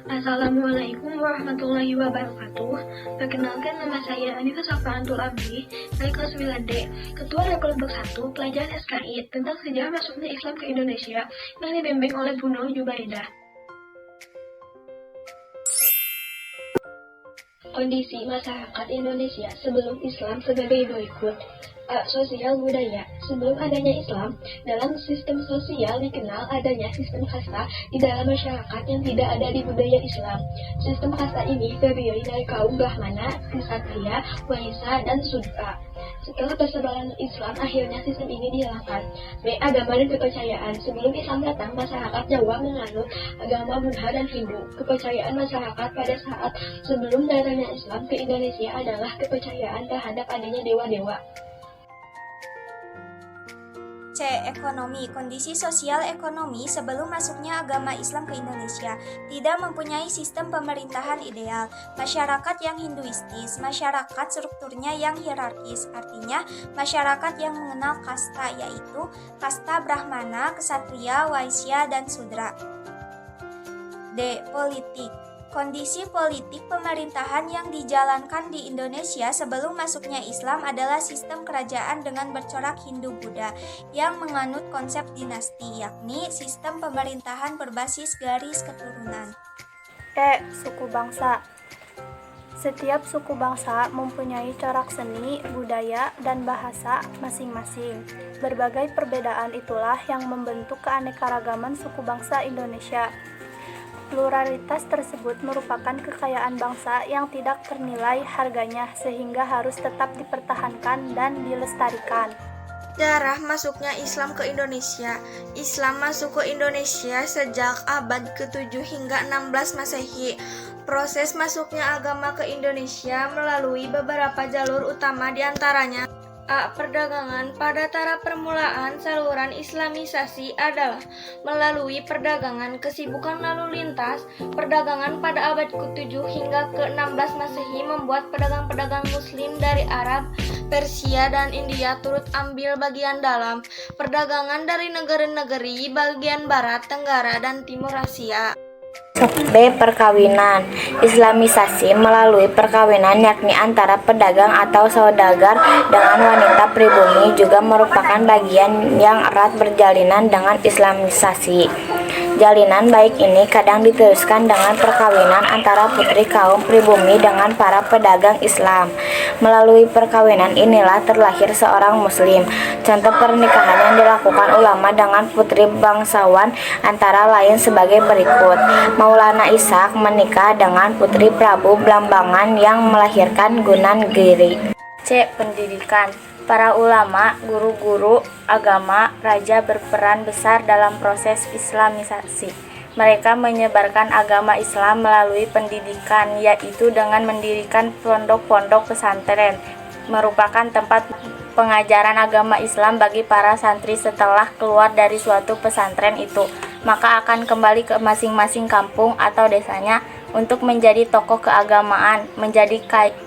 Assalamualaikum warahmatullahi wabarakatuh. Perkenalkan, nama saya Anifah Safaantul Abdi dari kelas 9D, Ketua dari kelompok 1 pelajaran SKI tentang sejarah masuknya Islam ke Indonesia yang dibimbing oleh Bu Nur Jubaidah. Kondisi masyarakat Indonesia sebelum Islam sebagai berikut. Sosial budaya. Sebelum adanya Islam, dalam sistem sosial dikenal adanya sistem kasta di dalam masyarakat yang tidak ada di budaya Islam. Sistem kasta ini terdiri dari kaum Brahmana, Ksatria, Waisa, dan Sudra. Setelah persebaran Islam, akhirnya sistem ini dihilangkan. B. Agama dan kepercayaan. Sebelum Islam datang, masyarakat Jawa menganut agama Buddha dan Hindu. Kepercayaan masyarakat pada saat sebelum datangnya Islam ke Indonesia adalah kepercayaan terhadap adanya dewa-dewa. C. Ekonomi. Kondisi sosial ekonomi sebelum masuknya agama Islam ke Indonesia tidak mempunyai sistem pemerintahan ideal. Masyarakat yang hinduistis, masyarakat strukturnya yang hierarkis, artinya masyarakat yang mengenal kasta, yaitu kasta Brahmana, Ksatria, Waisya, dan Sudra. D. Politik. Kondisi politik pemerintahan yang dijalankan di Indonesia sebelum masuknya Islam adalah sistem kerajaan dengan bercorak Hindu-Buddha yang menganut konsep dinasti, yakni sistem pemerintahan berbasis garis keturunan. E. Suku bangsa. Setiap suku bangsa mempunyai corak seni, budaya, dan bahasa masing-masing. Berbagai perbedaan itulah yang membentuk keanekaragaman suku bangsa Indonesia. Pluralitas tersebut merupakan kekayaan bangsa yang tidak ternilai harganya sehingga harus tetap dipertahankan dan dilestarikan. Sejarah masuknya Islam ke Indonesia. Islam masuk ke Indonesia sejak abad ke-7 hingga 16 Masehi. Proses masuknya agama ke Indonesia melalui beberapa jalur utama diantaranya A. Perdagangan. Pada tahap permulaan saluran Islamisasi adalah melalui perdagangan. Kesibukan lalu lintas perdagangan pada abad ke-7 hingga ke-16 Masehi membuat pedagang-pedagang Muslim dari Arab, Persia, dan India turut ambil bagian dalam perdagangan dari negeri-negeri bagian Barat, Tenggara, dan Timur Asia. B. Perkawinan. Islamisasi melalui perkawinan yakni antara pedagang atau saudagar dengan wanita pribumi juga merupakan bagian yang erat berjalinan dengan Islamisasi. Jalinan baik ini kadang diteruskan dengan perkawinan antara putri kaum pribumi dengan para pedagang Islam. Melalui perkawinan inilah terlahir seorang muslim. Contoh pernikahan yang dilakukan ulama dengan putri bangsawan antara lain sebagai berikut. Maulana Ishaq menikah dengan putri Prabu Blambangan yang melahirkan Gunan Giri. C. Pendidikan. Para ulama, guru-guru agama, raja berperan besar dalam proses Islamisasi. Mereka menyebarkan agama Islam melalui pendidikan, yaitu dengan mendirikan pondok-pondok pesantren, merupakan tempat pengajaran agama Islam bagi para santri. Setelah keluar dari suatu pesantren itu, maka akan kembali ke masing-masing kampung atau desanya untuk menjadi tokoh keagamaan, menjadi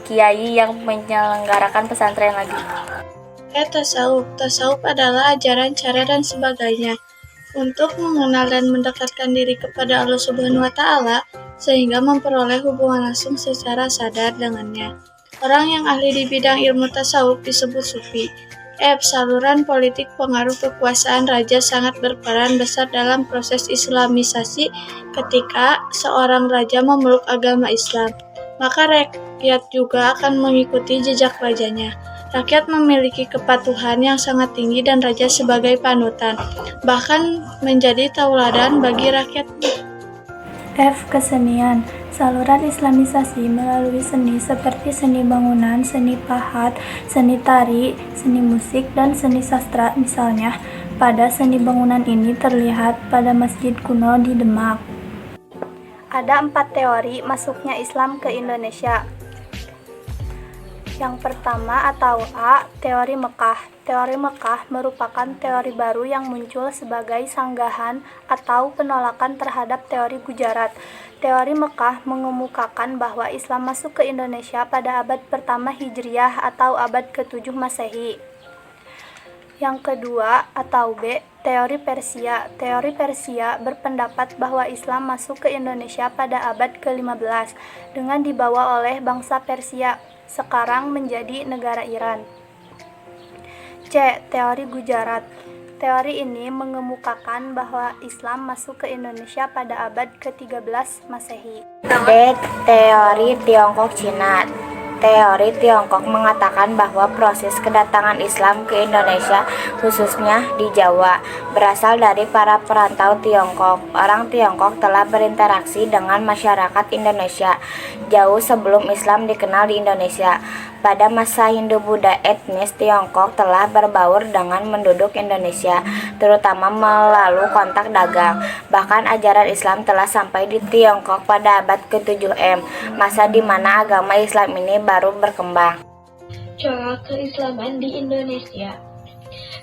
kiai yang menyelenggarakan pesantren lagi. Tasawuf. Tasawuf adalah ajaran, cara, dan sebagainya untuk mengenal dan mendekatkan diri kepada Allah Subhanahu wa Ta'ala sehingga memperoleh hubungan langsung secara sadar dengannya. Orang yang ahli di bidang ilmu tasawuf disebut sufi. Saluran politik pengaruh kekuasaan raja sangat berperan besar dalam proses Islamisasi. Ketika seorang raja memeluk agama Islam, maka rakyat juga akan mengikuti jejak rajanya. Rakyat memiliki kepatuhan yang sangat tinggi dan raja sebagai panutan, bahkan menjadi tauladan bagi rakyat. F. Kesenian. Saluran Islamisasi melalui seni seperti seni bangunan, seni pahat, seni tari, seni musik, dan seni sastra. Misalnya, pada seni bangunan ini terlihat pada masjid kuno di Demak. Ada 4 teori masuknya Islam ke Indonesia. Yang pertama atau A. Teori Mekah. Teori Mekah merupakan teori baru yang muncul sebagai sanggahan atau penolakan terhadap teori Gujarat. Teori Mekah mengemukakan bahwa Islam masuk ke Indonesia pada abad pertama Hijriah atau abad ke-7 Masehi. Yang kedua atau B, teori Persia. Teori Persia berpendapat bahwa Islam masuk ke Indonesia pada abad ke-15 dengan dibawa oleh bangsa Persia, sekarang menjadi negara Iran. C. Teori Gujarat. Teori ini mengemukakan bahwa Islam masuk ke Indonesia pada abad ke-13 Masehi. D. Teori Tiongkok Cina. Teori Tiongkok mengatakan bahwa proses kedatangan Islam ke Indonesia, khususnya di Jawa, berasal dari para perantau Tiongkok. Orang Tiongkok telah berinteraksi dengan masyarakat Indonesia jauh sebelum Islam dikenal di Indonesia. Pada masa Hindu-Buddha, etnis Tiongkok telah berbaur dengan penduduk Indonesia, terutama melalui kontak dagang. Bahkan ajaran Islam telah sampai di Tiongkok pada abad ke-7 M, masa di mana agama Islam ini baru berkembang. Corak keislaman di Indonesia.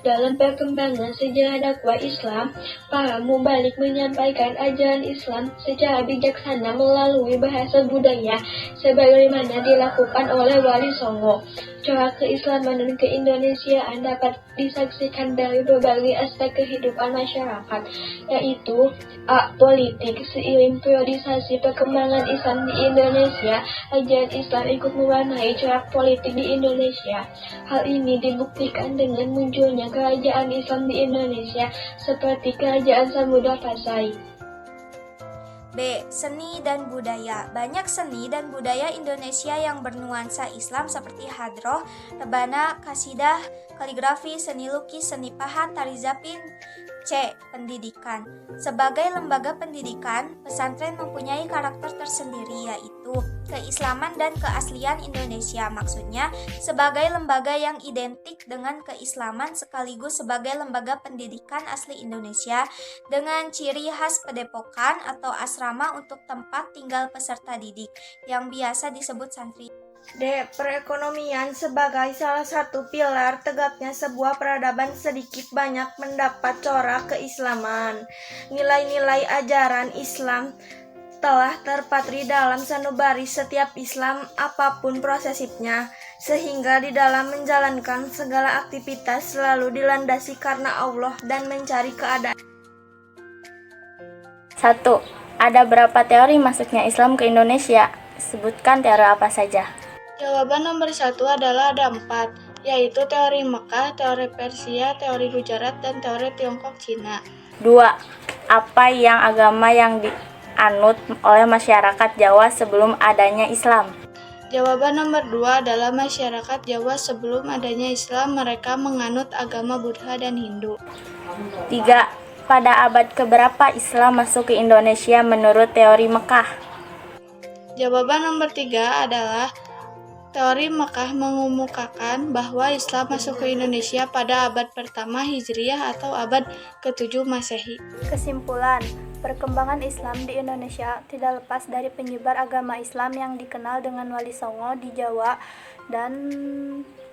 Dalam perkembangan sejarah dakwah Islam, para mubalik menyampaikan ajaran Islam secara bijaksana melalui bahasa budaya, sebagaimana dilakukan oleh Wali Songo. Corak keislaman dan keindonesiaan dapat disaksikan dari berbagai aspek kehidupan masyarakat, yaitu A. Politik. Seiring periodisasi perkembangan Islam di Indonesia, ajaran Islam ikut mewarnai corak politik di Indonesia. Hal ini dibuktikan dengan munculnya kerajaan Islam di Indonesia seperti Kerajaan Samudra Pasai. B. Seni dan budaya. Banyak seni dan budaya Indonesia yang bernuansa Islam seperti hadroh, rebana, kasidah, kaligrafi, seni lukis, seni pahat, tari zapin. C. Pendidikan. Sebagai lembaga pendidikan, pesantren mempunyai karakter tersendiri, yaitu keislaman dan keaslian Indonesia. Maksudnya, sebagai lembaga yang identik dengan keislaman sekaligus sebagai lembaga pendidikan asli Indonesia dengan ciri khas padepokan atau asrama untuk tempat tinggal peserta didik yang biasa disebut santri. D. Perekonomian sebagai salah satu pilar tegaknya sebuah peradaban sedikit banyak mendapat corak keislaman. Nilai-nilai ajaran Islam telah terpatri dalam sanubari setiap Islam apapun prosesnya, sehingga di dalam menjalankan segala aktivitas selalu dilandasi karena Allah dan mencari keadaan. 1. Ada berapa teori masuknya Islam ke Indonesia? Sebutkan teori apa saja. Jawaban nomor 1 adalah ada 4, yaitu teori Mekah, teori Persia, teori Gujarat, dan teori Tiongkok Cina. 2. Apa yang agama yang dianut oleh masyarakat Jawa sebelum adanya Islam? Jawaban nomor 2 adalah masyarakat Jawa sebelum adanya Islam mereka menganut agama Buddha dan Hindu. 3. Pada abad keberapa Islam masuk ke Indonesia menurut teori Mekah? Jawaban nomor 3 adalah teori Mekah mengemukakan bahwa Islam masuk ke Indonesia pada abad pertama Hijriah atau abad ke-7 Masehi. Kesimpulan, perkembangan Islam di Indonesia tidak lepas dari penyebar agama Islam yang dikenal dengan Wali Songo di Jawa dan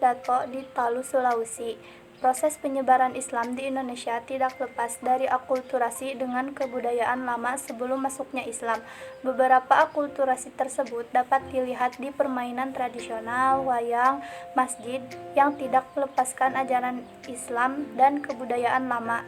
Dato di Palu, Sulawesi. Proses penyebaran Islam di Indonesia tidak lepas dari akulturasi dengan kebudayaan lama sebelum masuknya Islam. Beberapa akulturasi tersebut dapat dilihat di permainan tradisional, wayang, masjid yang tidak melepaskan ajaran Islam dan kebudayaan lama.